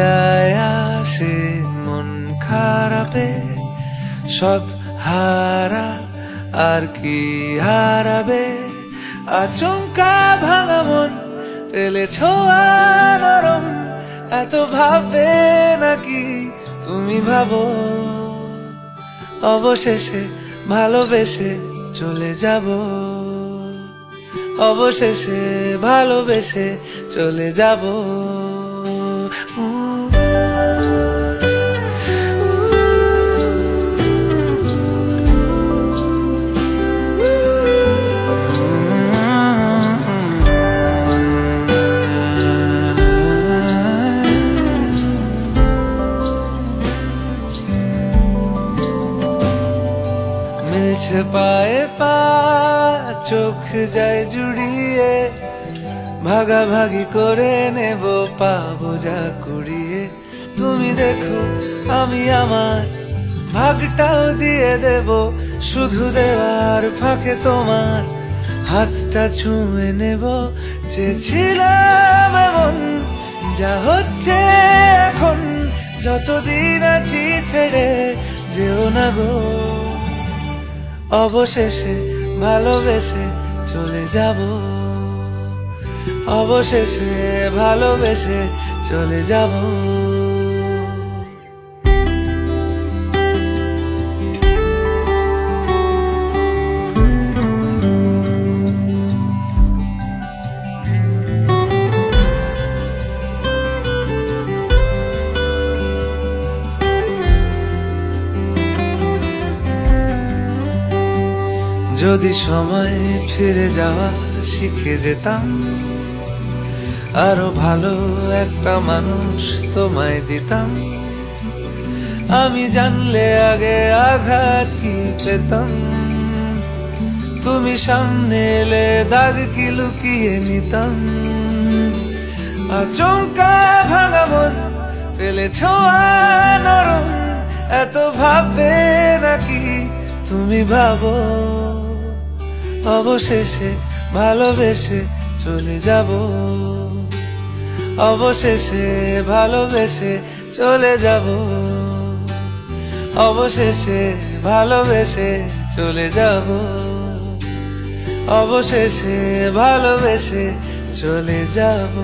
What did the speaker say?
যায় আসে মন খারাপে, সব হারা আর কি হারাবে, আচমকা ভাঙা মন পেলে ছোঁয়া নরম, এত ভাববে নাকি তুমি ভাবো, অবশেষে ভালোবেসে চলে যাব, অবশেষে ভালোবেসে চলে যাব। মিলছে পায়ে পা, চোখ যায় জুড়িয়ে, ভাগাভাগি করে নেব পাবো যা কুড়িয়ে। তুমি দেখো আমি আমার ভাগটাও দিয়ে দেব, শুধু দেওয়ার ফাঁকে তোমার হাতটা ছুঁয়ে নেব। চেয়েছিলাম এমন, যা হচ্ছে এখন, যতদিন আছি ছেড়ে যেও না গো, অবশেষে ভালোবেসে চলে যাব, অবশেষে ভালোবেসে চলে যাব। যদি সময় ফিরে যাওয়া শিখে যেতাম, আরো ভালো একটা মানুষ তোমায় দিতাম, আমি জানলে আগে আঘাত কি পেতাম, তুমি সামনে এলে দাগ কি লুকিয়ে নিতাম, আচমকা ভাঙা মন পেলে ছোঁয়া নরম, এত ভাববে নাকি তুমি ভাবো, অবশেষে ভালোবেসে চলে যাব, অবশেষে ভালোবেসে চলে যাব, অবশেষে ভালোবেসে চলে যাব, অবশেষে ভালোবেসে চলে যাব।